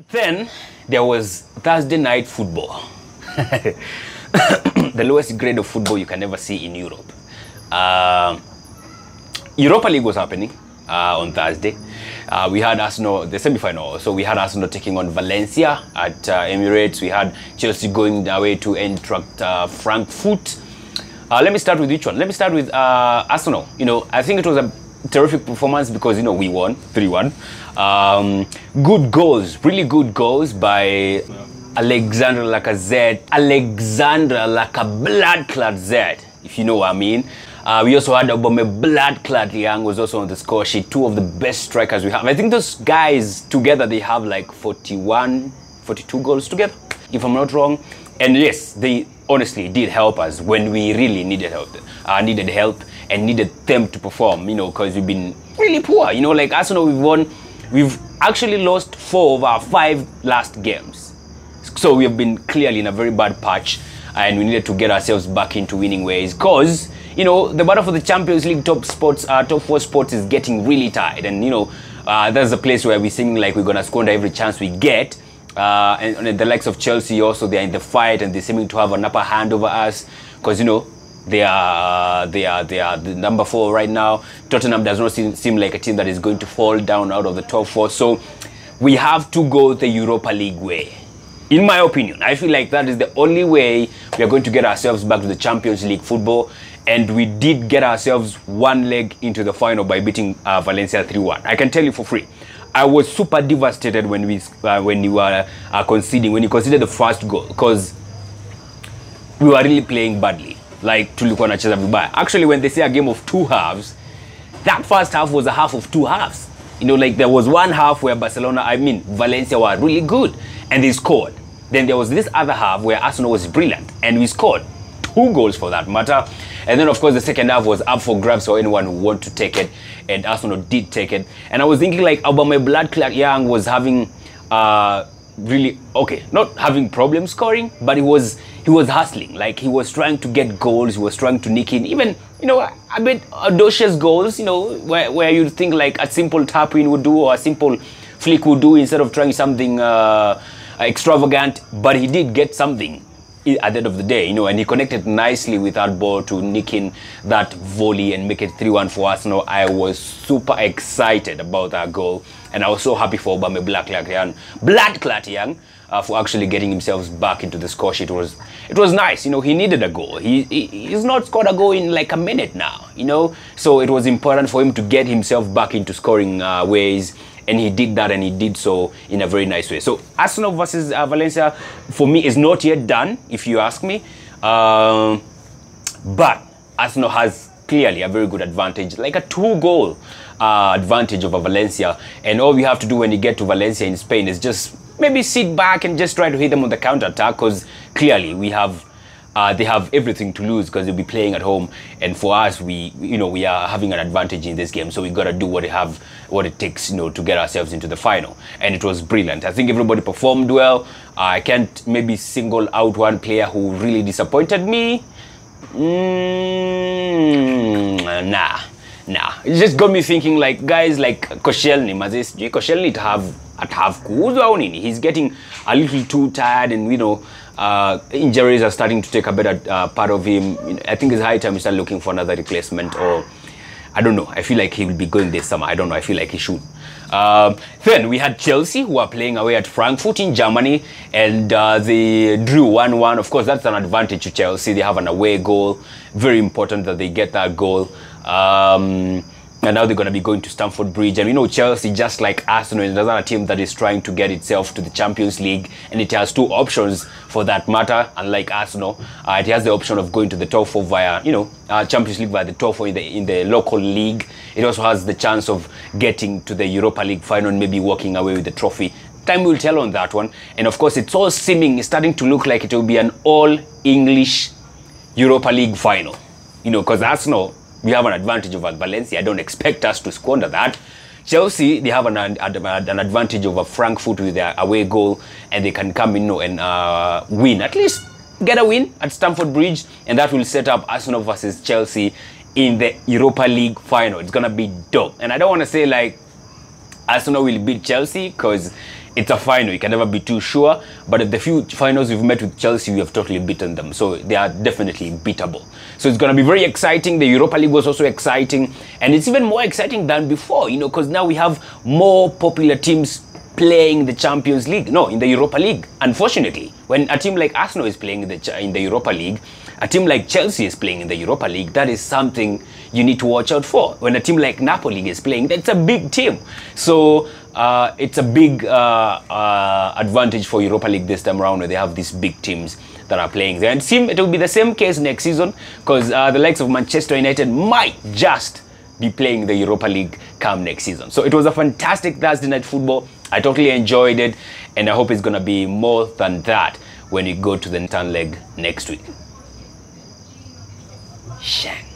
Then there was Thursday night football. The lowest grade of football you can ever see in Europe. Europa League was happening on Thursday. We had Arsenal, the semi-final. So we had Arsenal taking on Valencia at Emirates. We had Chelsea going away to Eintracht Frankfurt. Let me start with which one? Let me start with Arsenal. You know, I think it was a terrific performance because, you know, we won 3-1. Good goals, really good goals by Alexandre Lacazette. Alexandre like a blood-clad Z, if you know what I mean. We also had Aubameyang, blood-clad Young was also on the score sheet. Two of the best strikers we have. I think those guys together, they have like 41, 42 goals together, if I'm not wrong. And yes, they honestly did help us when we really needed help. And needed them to perform, you know, because we've been really poor. You know, like Arsenal, we've actually lost 4 of our 5 last games. So we have been clearly in a very bad patch, and we needed to get ourselves back into winning ways because, you know, the battle for the Champions League top 4 spots is getting really tight. And, you know, that's the place where we're seeming like we're going to squander every chance we get. And the likes of Chelsea also, they're in the fight and they're seeming to have an upper hand over us because, you know, they are the number 4 right now. Tottenham does not seem like a team that is going to fall down out of the top 4. So we have to go the Europa League way. In my opinion, I feel like that is the only way we are going to get ourselves back to the Champions League football. And we did get ourselves one leg into the final by beating Valencia 3-1. I can tell you for free. I was super devastated when you conceded the first goal because we were really playing badly. Like tulikuwa nacheza vibaya. Actually, when they say a game of 2 halves, that first half was a half of 2 halves. You know, like there was one half where Valencia were really good and they scored. Then there was this other half where Arsenal was brilliant and we scored 2 goals for that matter. And then of course the second half was up for grabs for anyone who wanted to take it, and Arsenal did take it. And I was thinking like Aubameyang, blood-clad Young was having really, okay, not having problems scoring, but he was hustling. Like he was trying to get goals, he was trying to nick in even, you know, a bit audacious goals, you know, where you think like a simple tap in would do or a simple flick would do instead of trying something extravagant. But he did get something at the end of the day, you know, and he connected nicely with that ball to nick in that volley and make it 3-1 for Arsenal. I was super excited about that goal, and I was so happy for Aubameyang, blood-clad Young, for actually getting himself back into the score sheet. It was nice, you know. He needed a goal. He's not scored a goal in like a minute now, you know. So it was important for him to get himself back into scoring ways. And he did that, and he did so in a very nice way. So Arsenal versus Valencia, for me, is not yet done, if you ask me. But Arsenal has clearly a very good advantage, like a 2-goal advantage over Valencia. And all we have to do when you get to Valencia in Spain is just maybe sit back and just try to hit them on the counter-attack, because clearly we have they have everything to lose because they'll be playing at home, and for us, we are having an advantage in this game, so we got to do what it takes, you know, to get ourselves into the final. And it was brilliant. I think everybody performed well. I can't maybe single out one player who really disappointed me. Nah. It just got me thinking, like, guys like Koscielny, Koscielny to have kuuzwa au nini? He's getting a little too tired, and, you know, injuries are starting to take a better part of him. I think it's high time we start looking for another replacement, or I don't know. I feel like he will be going this summer. I don't know. I feel like he should. Then we had Chelsea, who are playing away at Frankfurt in Germany, and they drew 1-1. Of course, that's an advantage to Chelsea. They have an away goal. Very important that they get that goal. And now they're going to be going to Stamford Bridge. And you know, Chelsea, just like Arsenal, is another team that is trying to get itself to the Champions League. And it has 2 options for that matter. Unlike Arsenal, it has the option of going to the top 4 via, you know, Champions League via the top 4 in the local league. It also has the chance of getting to the Europa League final and maybe walking away with the trophy. Time will tell on that one. And of course, it's starting to look like it will be an all-English Europa League final. You know, because Arsenal, we have an advantage over Valencia. I don't expect us to squander that. Chelsea, they have an advantage over Frankfurt with their away goal, and they can come in, you know, and win. At least get a win at Stamford Bridge, and that will set up Arsenal versus Chelsea in the Europa League final. It's going to be dope. And I don't want to say like Arsenal will beat Chelsea, because it's a final. You can never be too sure. But at the few finals we've met with Chelsea, we have totally beaten them. So they are definitely beatable. So it's going to be very exciting. The Europa League was also exciting. And it's even more exciting than before, you know, because now we have more popular teams playing the Champions League. No, in the Europa League. Unfortunately, when a team like Arsenal is playing in the Europa League, a team like Chelsea is playing in the Europa League, that is something you need to watch out for. When a team like Napoli is playing, that's a big team. So it's a big advantage for Europa League this time around, where they have these big teams that are playing there. And it will be the same case next season, because the likes of Manchester United might just be playing the Europa League come next season. So it was a fantastic Thursday night football. I totally enjoyed it, and I hope it's going to be more than that when we go to the return leg next week. Shank.